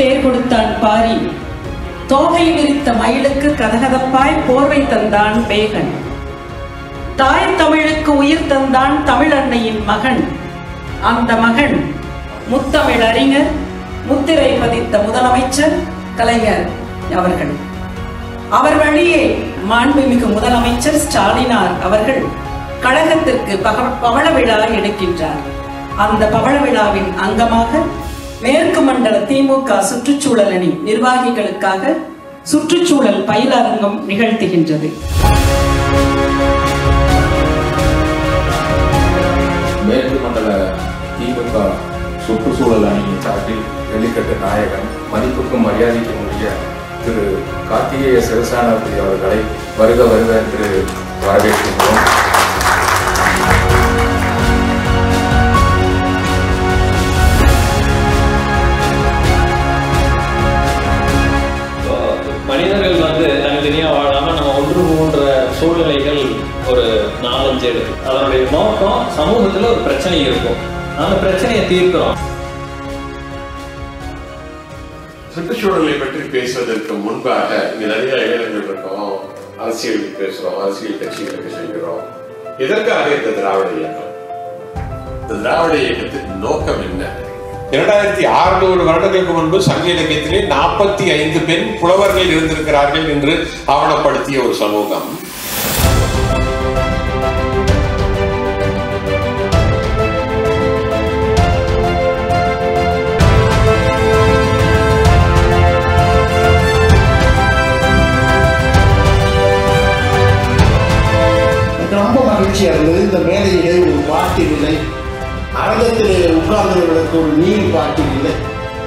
தேர் கொடுத்தான் பாரி, தோகை விரித்த மயிலுக்கு கதகதப்பாய் போர்வை தந்தான் பேகன். தாய் தமிழுக்கு உயிர் தந்தான் தமிழ் அன்னையின் மகன். அந்த மகன் முத்தமிழ் அறிஞர், முத்திரை பதித்த முதலமைச்சர் கலைஞர் அவர்கள். அவர் வழியே மாண்புமிகு முதலமைச்சர் ஸ்டாலினார் அவர்கள் கழகத்திற்கு பவள விழா எடுக்கின்றார். அந்த பவள விழாவின் அங்கமாக மேற்கு மண்டல திமுக சுற்றுச்சூழல் அணி நிர்வாகிகளுக்காக சுற்றுச்சூழல் பயிலரங்கம் நிகழ்த்துகின்றது. மேற்கு மண்டல திமுக சுற்றுச்சூழல் அணியின் சார்பில் வெள்ளிக்கட்டு நாயகன், மதிப்புக்கும் மரியாதைக்கும் உரிய திரு கார்த்திகேய சிவசேனாபதி அவர்களை வருக வருக என்று வரவேற்கின்றோம். மனிதர்கள் தனித்தனியா வாழாம நம்ம ஒன்று போன்ற சூழ்நிலைகள் ஒரு 4-5 இருக்கு. அதனுடைய நோக்கம் சமூகத்துல ஒரு பிரச்சனை இருக்கும், அந்த பிரச்சனையை தீர்க்கிறோம். சுற்றுச்சூழலை பற்றி பேசுவதற்கு முன்பாக இங்க நிறைய இளைஞர்கள் இருக்கோம், அரசியல் பேசுறோம், அரசியல் கட்சிகளுக்கு செய்கிறோம். எதற்காக இந்த திராவிட இயக்கம்? இந்த திராவிட இயக்கத்தின் நோக்கம் என்ன? 2600 வருடங்களுக்கு முன்பு சங்க இலக்கியத்திலே 45 பெண் புலவர்கள் இருந்திருக்கிறார்கள் என்று ஆவணப்படுத்திய ஒரு சமூகம். ரொம்ப மகிழ்ச்சியா இருந்தது. இந்த மேடையிலே ஒரு பாட்டு இல்லை, அரங்கத்திலே உட்கார்ந்தவர்களுக்கு ஒரு நீர் பாட்டில் இல்லை.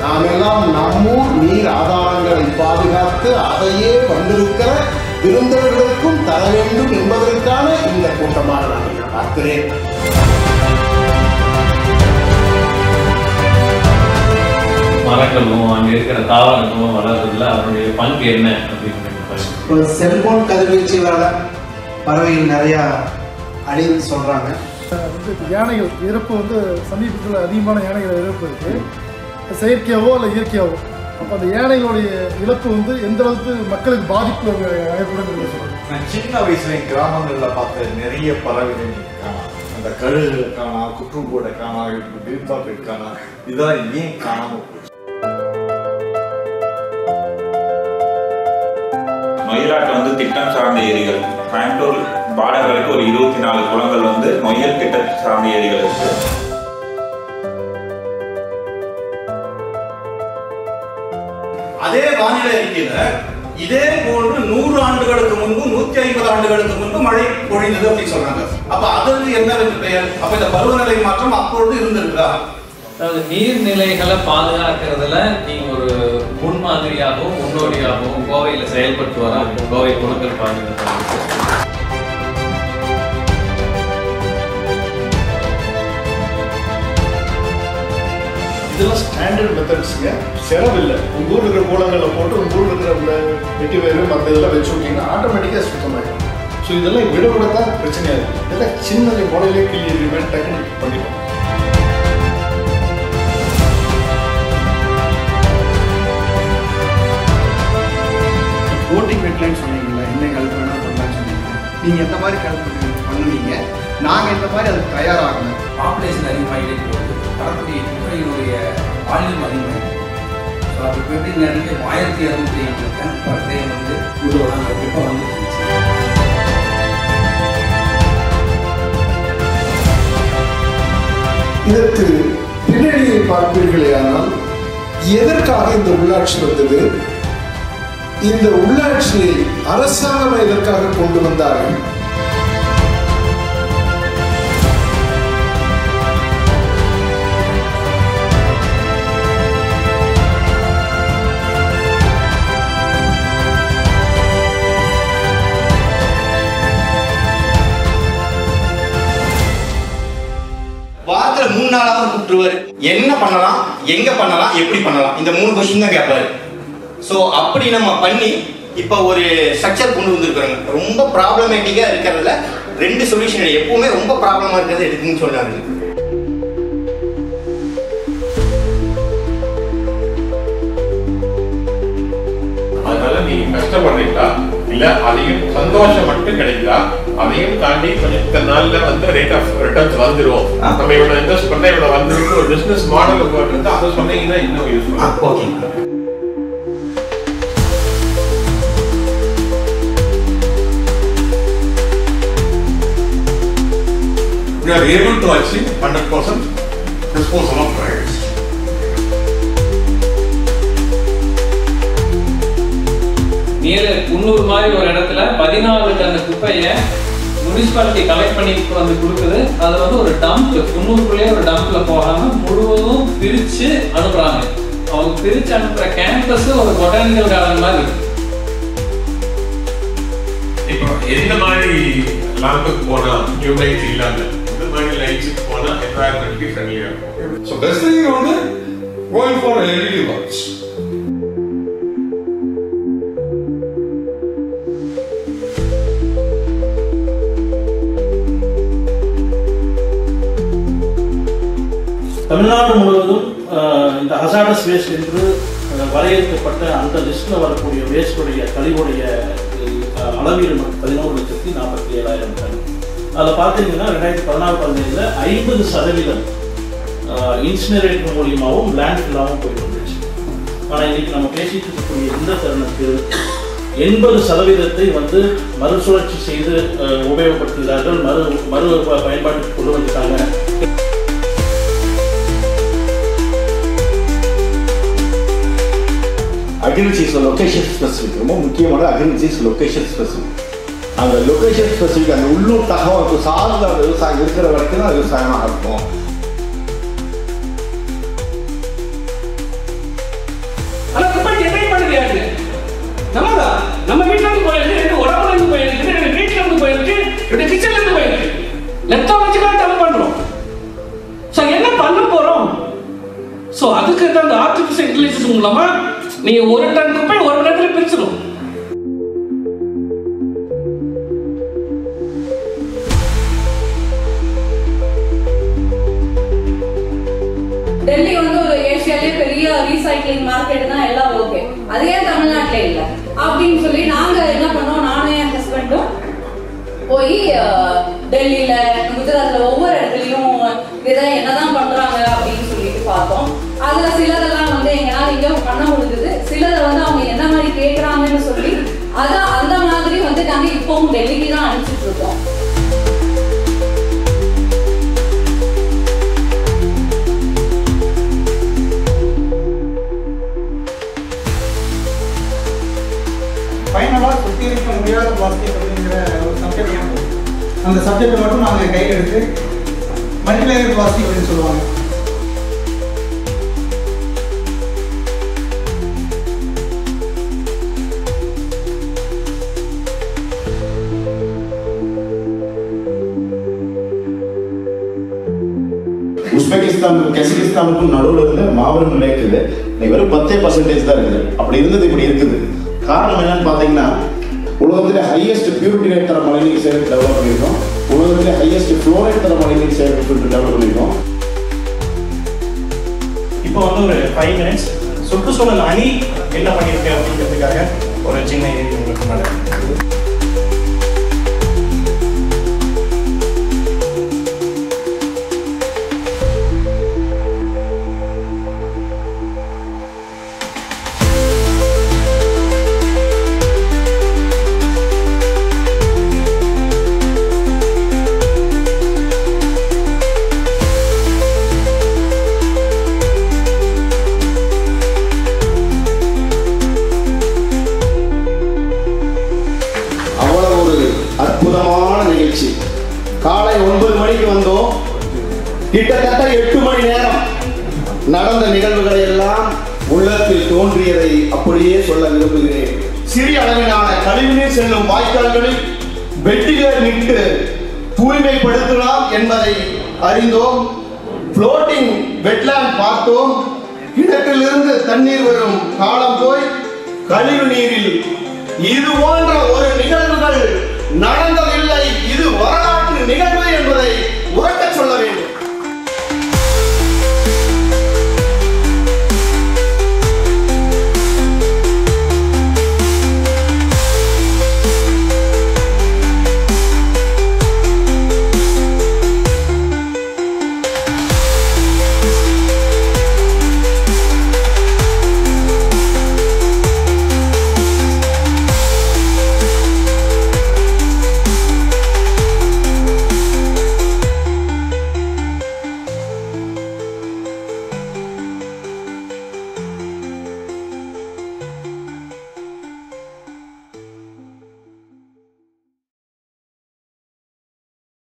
நாம் எல்லாம் நம்மூர் நீர் ஆதாரங்களை பாதுகாத்து அதையே வந்திருக்கிற விருந்தவர்களுக்கும் தர வேண்டும் என்பதற்கான இந்த கூட்டமாக நான் பார்க்கிறேன். மரங்களும் அங்க இருக்கிற தாவரங்களும் வளர்றதுல அவருடைய பங்கு என்ன அப்படின்னு செல்போன் கதிர்வீச்சுகளால பறவைகள் நிறையா அழிவுன்னு சொல்றாங்க. யானைகள் இறப்பு சமீபத்தில் அதிகமான யானைகள் இறப்பு இருக்கு, செயற்கையாவோ இல்லை இயற்கையாவோ. அப்போ அந்த யானைகளுடைய இழப்பு எந்த அளவுக்கு மக்களுக்கு பாதிப்பு ஏற்படும் சொல்றாங்க. நான் சின்ன வயசுல கிராமங்களில் பார்த்த நிறைய பறவைகள் காணா, அந்த கழுகுகளை காணா, குற்றுக்கூட காணா, விருப்பாக்கள் காணா, இதெல்லாம் ஏன் காணாம போச்சு? நொய்யலாட்டு திட்டம் சார்ந்த ஏரிகள், கோயம்புத்தூர் பார்டர் வரைக்கும் ஒரு 24 குளங்கள் நொய்யல் திட்டம் சார்ந்த ஏரிகள் இருக்கு. அதே வானிலை அறிக்கையில இதே போன்று 100 ஆண்டுகளுக்கு முன்பு 150 ஆண்டுகளுக்கு முன்பு மழை பொழிந்தது அப்படின்னு சொல்றாங்க. அப்ப அதற்கு என்ன பெயர்? அப்ப இந்த பருவநிலை மாற்றம் அப்பொழுது இருந்திருக்குதா? அதாவது நீர்நிலைகளை பாதுகாக்கிறதுல நீங்க ஒரு முன்மாதிரியாகவும் முன்னோடியாகவும் கோவையில செயல்பட்டு வராங்க. கோவை குளங்கள் பாதுகாப்பு இதெல்லாம் ஸ்டாண்டர்ட் மெத்தட்ஸுங்க, செலவில்லை. உங்கள் ஊர் இருக்கிற கூலங்களில் போட்டு உங்கள் ஊர் இருக்கிற வெட்டி வேறு மற்ற இதெல்லாம் வச்சு விட்டீங்கன்னா ஆட்டோமேட்டிக்காக சுத்தமாகிடும். ஸோ இதெல்லாம் விட விட தான் பிரச்சனையாக இருக்குது. இதெல்லாம் சின்னதை முறையிலே கிளி டக்குனு பண்ணிடும். போட்டிங் வெட்லைன்னு சொன்னீங்களா, என்ன ஹெல்ப் வேணால் பண்ணலான்னு சொன்னீங்க. நீங்கள் எந்த மாதிரி ஹெல்ப் பண்ணுவீங்க, நாங்கள் எந்த மாதிரி அதுக்கு தயாராகணும். பாப்புலேஷன் அதிகமாகிட்டே போகுது, வரக்கூடிய குப்பையினுடைய வால்யூம் அதிகமாகிடுது. ஸோ அது எப்படி நிறைய 1250 டன் பர் டே உருவாங்க குப்பை வந்துருச்சு. இதற்கு பின்னணியை பார்ப்பீர்களே, ஆனால் எதற்காக இந்த உள்ளாட்சி வந்தது? இந்த உள்ளாட்சியை அரசாங்கம் எதற்காக கொண்டு வந்தார்கள்? வாரத்துல 3 நாளாவது கூப்பிட்டுருவாரு. என்ன பண்ணலாம், எங்க பண்ணலாம், எப்படி பண்ணலாம், இந்த 3 கொஸ்டின் தான் கேட்பாரு. ஸோ அப்படி நம்ம பண்ணி இப்போ ஒரு ஸ்ட்ரக்சர் கொண்டு வந்துருக்குறாங்க. ரொம்ப ப்ராப்ளமேட்டிக்கா இருக்கிறதுல 2 சொல்யூஷன். எப்பவுமே ரொம்ப ப்ராப்ளமா இருக்கிறது எடுக்குன்னு சொல்றாங்க. கஷ்டப்படுறீங்களா இல்ல அதையும் சந்தோஷம் மட்டும் கிடைக்குதா அதையும் தாண்டி கொஞ்சம் இத்தனை நாள்ல வந்து ரேட் ஆஃப் ரிட்டர்ன்ஸ் வந்துடும் நம்ம இவ்வளவு இன்வெஸ்ட் பண்ண இவ்வளவு வந்துருக்கு ஒரு பிசினஸ் மாடல் போட்டு அதை சொன்னீங்கன்னா இன்னும் useful. Okay. We are able to achieve 100% disposal of rights. நீல குன்னூர் மாதிரி ஒரு இடத்துல 14 டன் குப்பையை முனிசிபாலிட்டி கலெக்ட் பண்ணி வந்து கொடுக்குது. அது வந்து ஒரு டம்ப், குன்னூருக்குள்ளேயே ஒரு டம்ப்ல போகாம முழுவதும் பிரிச்சு அனுப்புறாங்க. அவங்க பிரிச்சு அனுப்புற கேம்பஸ் ஒரு பொட்டானிக்கல் கார்டன் மாதிரி இருக்கு. இப்போ எந்த மாதிரி லாம்புக்கு போனா டியூப்லைட் இல்லாம இந்த மாதிரி லைட்ஸுக்கு போனா என்வாயர்மெண்ட்க்கு ஃப்ரெண்ட்லியா இருக்கும். ஸோ பெஸ்ட் திங் வந்து going for LED bulbs. Tamil Nadu முழுவதும் இந்த ஹசார்டஸ் வேஸ்ட் என்று வரையறுக்கப்பட்ட அந்த லிஸ்ட்டில் வரக்கூடிய வேஸ்டுடைய கழிவுடைய அளவீடு 11,47,000 டன். அதில் பார்த்தீங்கன்னா 2014-15 50% இன்சினரேட்டர் மூலியமாகவும் லேண்ட்ஃபில்லாகவும் போயிட்டு வந்துச்சு. ஆனால் இன்னைக்கு நம்ம பேசிட்டு இருக்கக்கூடிய இந்த தருணத்தில் 80% வந்து மறுசுழற்சி செய்து உபயோகப்படுத்துகிறார்கள், மறு பயன்பாட்டுக்கு கொண்டு வந்துட்டாங்க. அக்ரிகல்ச்சர் லொகேஷன் ஸ்பெசிஃபிக், ரொம்ப முக்கியமான அக்ரிகல்ச்சர் லொகேஷன் ஸ்பெசிஃபிக். அந்த லொகேஷன் ஸ்பெசிஃபிக் அந்த உள்ளூர் தகவலுக்கு சார்ந்த விவசாயம் இருக்கிற வரைக்கும் தான் விவசாயமாக இருக்கும். நம்ம வீட்டுல இருந்து போயிருக்கு, உடம்புல இருந்து போயிருக்கு, வீட்டுல இருந்து போயிருக்கு, கிச்சன்ல இருந்து போயிருக்கு. லெத்த வச்சுதான் டம்ப் பண்றோம். சோ என்ன பண்ண போறோம்? சோ அதுக்கு தான் அந்த ஆர்டிஃபிஷியல் இன்டெலிஜென்ஸ் மூலமா நீங்க ஒரு டன் குப்பை ஒரு இடத்துல பிரிச்சிடும். டெல்லி வந்து ஒரு ஏசியாலே பெரிய ரீசைக்ளிங் மார்க்கெட் தான், எல்லாம் ஓகே. அதே தமிழ்நாட்டுல இல்ல அப்படின்னு சொல்லி நாங்க என்ன பண்ணோம், நானும் என் ஹஸ்பண்டும் போய் டெல்லியில குஜராத்ல ஒவ்வொரு இடத்துலயும் இதை என்னதான் பண்றாங்க அப்படின்னு சொல்லிட்டு பார்த்தோம். அதுல சிலதெல்லாம் வந்து எங்களால இங்க பண்ண முடிஞ்சது, சிலதை வந்து அவங்க என்ன மாதிரி கேட்கறாங்கன்னு சொல்லி அதான் அந்த மாதிரி வந்து நாங்க இப்பவும் டெல்லிக்கு தான் அனுப்பிச்சிட்டு இருக்கோம். ஃபைனலாக சுற்றி இருக்க முடியாத பிளாஸ்டிக் அப்படிங்கிற ஒரு சப்ஜெக்ட் இருக்கும். அந்த சப்ஜெக்டை மட்டும் நாங்கள் கையில் எடுத்து மல்டிலேயர் பிளாஸ்டிக் அப்படின்னு சொல்லுவாங்க. உஸ்பெகிஸ்தானுக்கும் கசகிஸ்தானுக்கும் நடுவில் இருந்து மாபெரும் லேக் இது. இன்னைக்கு வெறும் 10% தான் இருக்குது. அப்படி இருந்தது இப்படி இருக்குது. காரணம் என்னன்னு பார்த்தீங்கன்னா, உலகத்திலே ஹையஸ்ட் பியூரிட்டி ரேட் தர மழைநீர் சேகரிப்பு டெவலப் பண்ணியிருக்கோம். உலகத்திலே ஹையஸ்ட் ஃப்ளோரைட் தர மழைநீர் சேகரிப்பு டெவலப் பண்ணியிருக்கோம். இப்போ வந்து ஒரு 5 minutes சுற்றுச்சூழல் அணி என்ன பண்ணியிருக்கு அப்படிங்கிறதுக்காக ஒரு சின்ன உங்களுக்கு நடக்குது. காலை 9 மணிக்கு வந்தோம். கிட்டத்தட்ட 8 மணி நேரம் நடந்த நிகழ்வுகளை எல்லாம் உள்ளத்தில் தோன்றியதை அப்படியே சொல்ல விரும்புகிறேன். சிறிய அளவிலான கழிவுநீர் செல்லும் வாய்க்கால்களில் வெட்டிகள் நிட்டு தூய்மைப்படுத்தலாம் என்பதை அறிந்தோம். புளோட்டிங் வெட்லாண்ட் பார்த்தோம். கிணற்றிலிருந்து தண்ணீர் வரும் காலம் போய் கழிவு நீரில் இது போன்ற ஒரு நிகழ்வுகள்